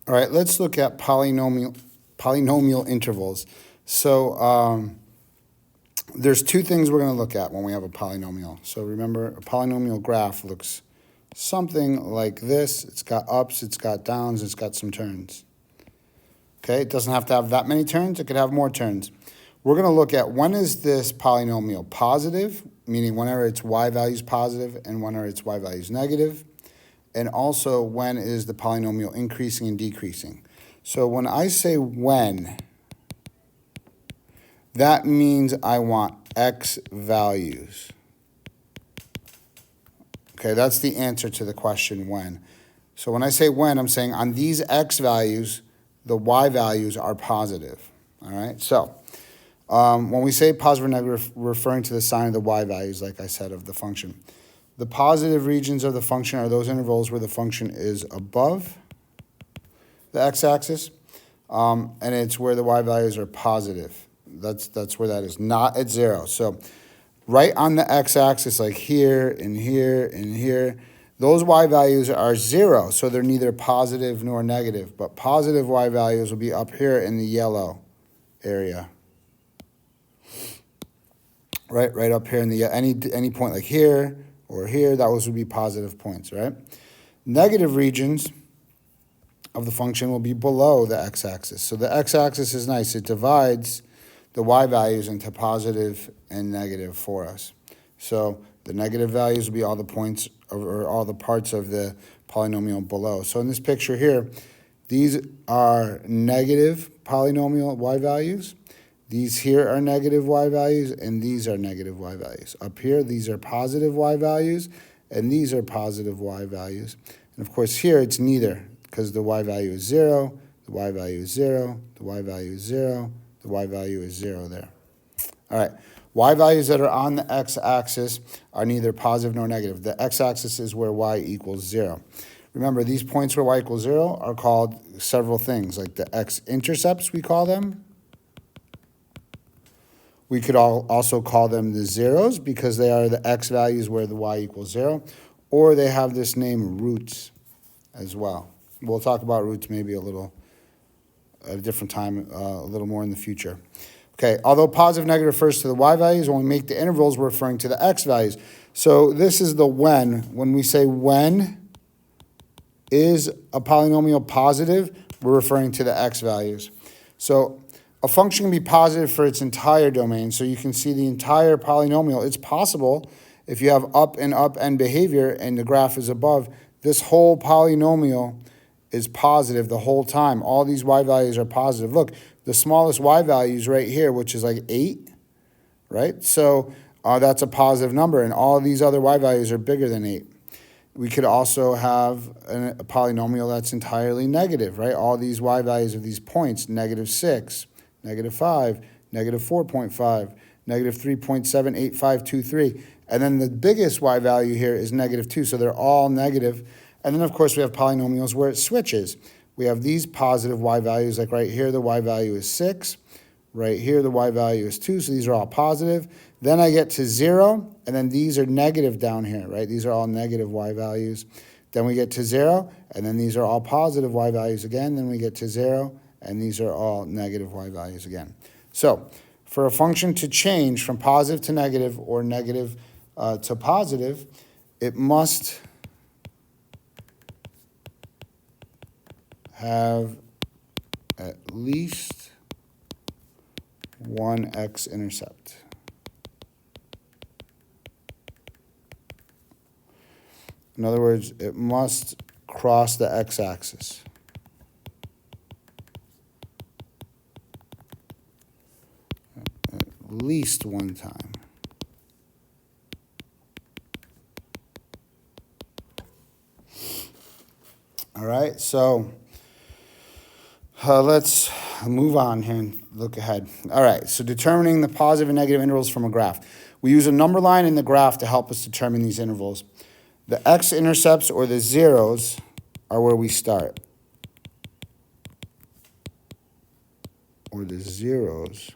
All right, let's look at polynomial intervals. So there's two things we're going to look at when we have a polynomial. So remember, a polynomial graph looks something like this. It's got ups, it's got downs, it's got some turns. Okay, it doesn't have to have that many turns. It could have more turns. We're going to look at when is this polynomial positive, meaning whenever its y value is positive and whenever its y value is negative. And also, when is the polynomial increasing and decreasing? So when I say when, that means I want x values. Okay, that's the answer to the question when. So when I say when, I'm saying on these x values, the y values are positive. All right, so when we say positive or negative, we're referring to the sign of the y values, like I said, of the function. The positive regions of the function are those intervals where the function is above the x-axis, and it's where the y values are positive. That's where that is, not at 0. So right on the x-axis, like here and here and here, those y values are 0, so they're neither positive nor negative. But positive y values will be up here in the yellow area. Right up here in the any point like here or here, those would be positive points, right? Negative regions of the function will be below the x-axis. So the x-axis is nice. It divides the y values into positive and negative for us. So the negative values will be all the points or all the parts of the polynomial below. So in this picture here, these are negative polynomial y values. These here are negative y values, and these are negative y values. Up here, these are positive y values, and these are positive y values. And of course, here it's neither, because the y value is 0, the y value is 0, the y value is 0, the y value is 0 there. All right, y values that are on the x-axis are neither positive nor negative. The x-axis is where y equals 0. Remember, these points where y equals 0 are called several things, like the x-intercepts, we call them. We could also call them the zeros because they are the x values where the y equals 0, or they have this name roots as well. We'll talk about roots maybe at a different time, a little more in the future. Okay, although positive negative refers to the y values, when we make the intervals, we're referring to the x values. So this is the when. When we say when is a polynomial positive, we're referring to the x values. So a function can be positive for its entire domain, so you can see the entire polynomial. It's possible if you have up and up end behavior and the graph is above, this whole polynomial is positive the whole time. All these y values are positive. Look, the smallest y value is right here, which is like 8, right? So that's a positive number, and all these other y values are bigger than 8. We could also have a polynomial that's entirely negative, right? All these y values of these points, -6, -5, -4.5, -3.78523. And then the biggest y value here is -2, so they're all negative. And then, of course, we have polynomials where it switches. We have these positive y values, like right here, the y value is 6. Right here, the y value is 2, so these are all positive. Then I get to 0, and then these are negative down here, right? These are all negative y values. Then we get to 0, and then these are all positive y values again. Then we get to 0, and these are all negative y values again. So for a function to change from positive to negative or negative to positive, it must have at least one x-intercept. In other words, it must cross the x-axis. At least one time. All right, so let's move on here and look ahead. All right, so determining the positive and negative intervals from a graph. We use a number line in the graph to help us determine these intervals. The x-intercepts, or the zeros, are where we start. Or the zeros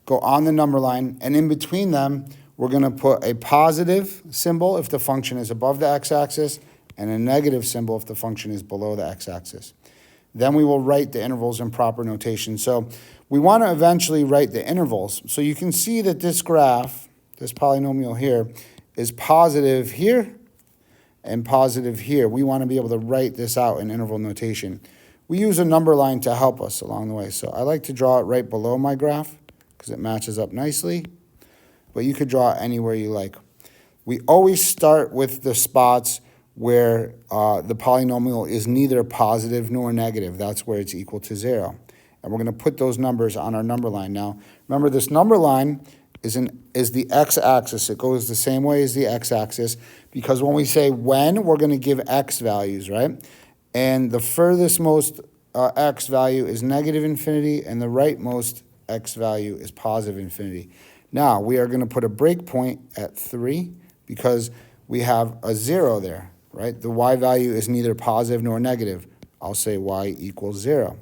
go on the number line, and in between them, we're going to put a positive symbol if the function is above the x-axis, and a negative symbol if the function is below the x-axis. Then we will write the intervals in proper notation. So we want to eventually write the intervals. So you can see that this graph, this polynomial here, is positive here and positive here. We want to be able to write this out in interval notation. We use a number line to help us along the way. So I like to draw it right below my graph because it matches up nicely. But you could draw it anywhere you like. We always start with the spots where the polynomial is neither positive nor negative. That's where it's equal to 0. And we're going to put those numbers on our number line. Now, remember this number line is the x-axis. It goes the same way as the x-axis because when we say when, we're going to give x values, right? And the furthest most x value is negative infinity, and the rightmost x value is positive infinity. Now, we are going to put a breakpoint at 3 because we have a 0 there, right? The y value is neither positive nor negative. I'll say y equals 0.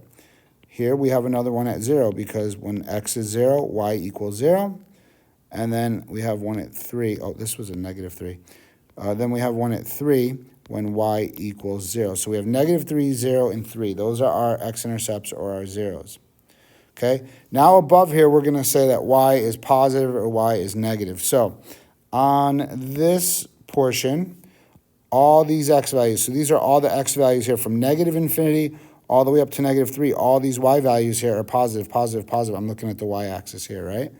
Here we have another one at 0 because when x is 0, y equals 0. And then we have one at 3. Oh, this was a negative 3. Then we have one at 3 when y equals 0. So we have negative 3, 0, and 3. Those are our x-intercepts or our zeros. Okay, now above here, we're going to say that y is positive or y is negative. So on this portion, all these x values, so these are all the x values here from negative infinity all the way up to negative 3. All these y values here are positive, positive, positive. I'm looking at the y-axis here, right?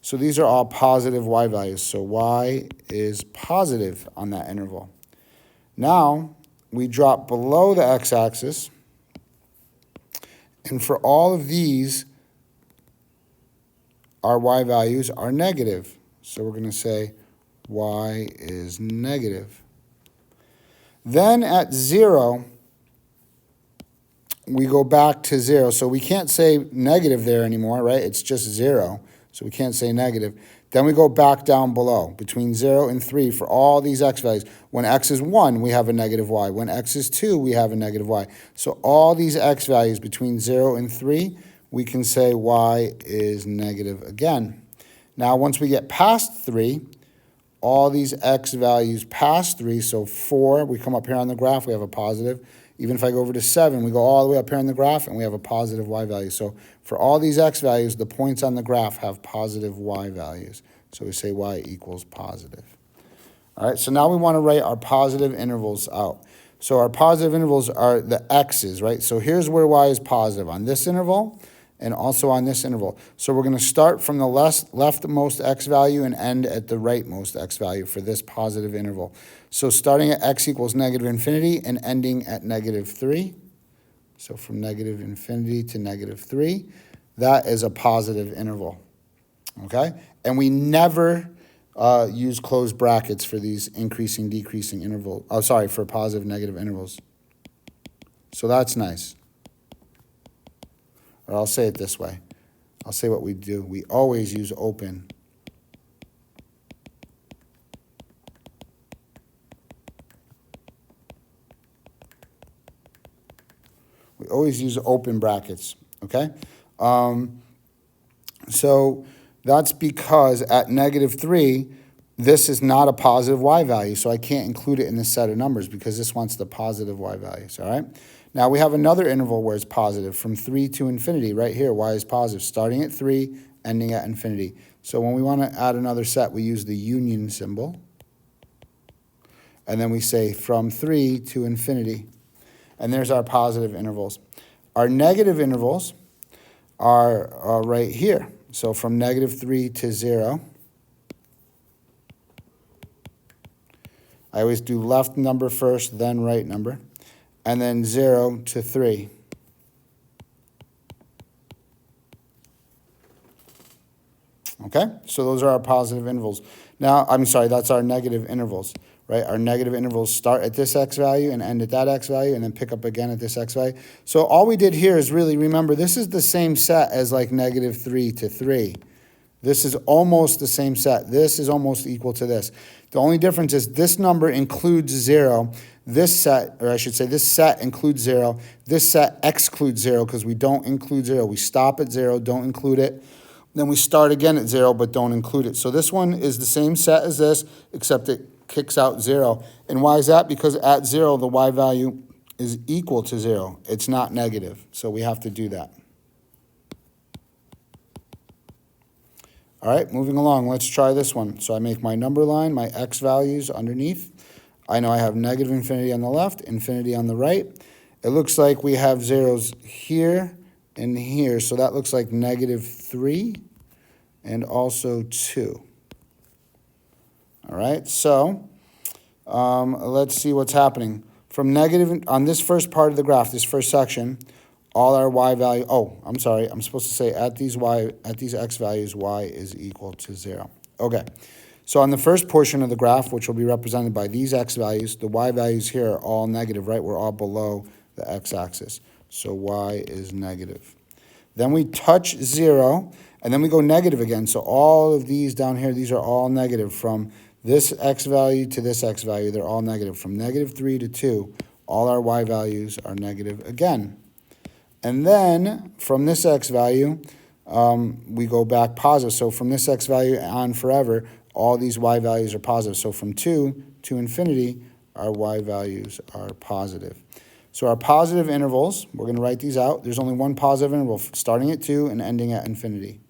So these are all positive y values. So y is positive on that interval. Now, we drop below the x-axis, and for all of these, our y values are negative. So we're going to say y is negative. Then at 0, we go back to 0. So we can't say negative there anymore, right? It's just 0. So we can't say negative. Then we go back down below between 0 and 3 for all these x values. When x is 1, we have a negative y. When x is 2, we have a negative y. So all these x values between 0 and 3, we can say y is negative again. Now, once we get past 3, all these x values past 3, so 4, we come up here on the graph, we have a positive. Even if I go over to 7, we go all the way up here on the graph, and we have a positive y value. So for all these x values, the points on the graph have positive y values. So we say y equals positive. All right, so now we want to write our positive intervals out. So our positive intervals are the x's, right? So here's where y is positive, on this interval and also on this interval. So we're going to start from the leftmost x value and end at the rightmost x value for this positive interval. So starting at x equals negative infinity and ending at negative 3. So from negative infinity to negative 3, that is a positive interval, okay? And we never use closed brackets for these increasing, decreasing intervals. Oh, sorry, for positive, negative intervals. So that's nice. Or I'll say it this way. I'll say what we do. We always use open. We always use open brackets, okay? So that's because at negative 3, this is not a positive y value, so I can't include it in this set of numbers because this wants the positive y values, all right? Now we have another interval where it's positive from 3 to infinity. Right here, y is positive, starting at 3, ending at infinity. So when we want to add another set, we use the union symbol. And then we say from 3 to infinity. And there's our positive intervals. Our negative intervals are right here. So from negative 3 to 0. I always do left number first, then right number. And then 0 to 3. Okay, so those are our positive intervals. Now, I'm sorry, that's our negative intervals, right? Our negative intervals start at this x value and end at that x value and then pick up again at this x value. So all we did here is really, remember, this is the same set as like negative 3 to 3. This is almost the same set. This is almost equal to this. The only difference is this number includes 0. This set, or I should say this set includes 0. This set excludes 0 because we don't include 0. We stop at 0, don't include it. Then we start again at 0, but don't include it. So this one is the same set as this, except it kicks out 0. And why is that? Because at 0, the y value is equal to 0. It's not negative, so we have to do that. All right, moving along, let's try this one. So I make my number line, my x values underneath. I know I have negative infinity on the left, infinity on the right. It looks like we have zeros here and here, so that looks like -3 and also 2. All right, so let's see what's happening. From negative, on this first part of the graph, this first section, all our y value, oh, I'm sorry, I'm supposed to say at these x values, y is equal to 0. Okay, so on the first portion of the graph, which will be represented by these x values, the y values here are all negative, right? We're all below the x-axis, so y is negative. Then we touch 0, and then we go negative again, so all of these down here, these are all negative. From this x value to this x value, they're all negative. From -3 to 2, all our y values are negative again. And then from this x value, we go back positive. So from this x value on forever, all these y values are positive. So from 2 to infinity, our y values are positive. So our positive intervals, we're going to write these out. There's only one positive interval, starting at 2 and ending at infinity.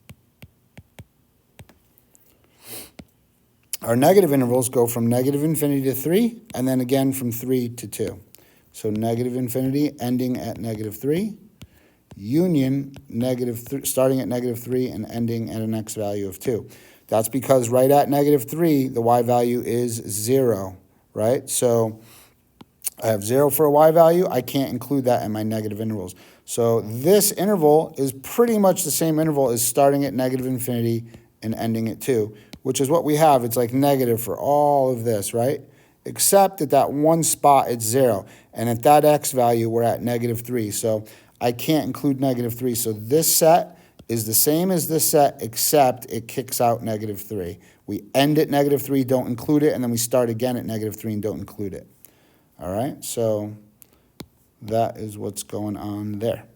Our negative intervals go from negative infinity to 3, and then again from 3 to 2. So negative infinity ending at -3. Union starting at -3 and ending at an x value of 2. That's because right at -3, the y value is 0, right? So I have 0 for a y value. I can't include that in my negative intervals. So this interval is pretty much the same interval as starting at -infinity and ending at 2, which is what we have. It's like negative for all of this, right? Except at that one spot, it's 0. And at that x value, we're at -3. So I can't include -3. So this set is the same as this set, except it kicks out -3. We end at -3, don't include it, and then we start again at -3 and don't include it. All right, so that is what's going on there.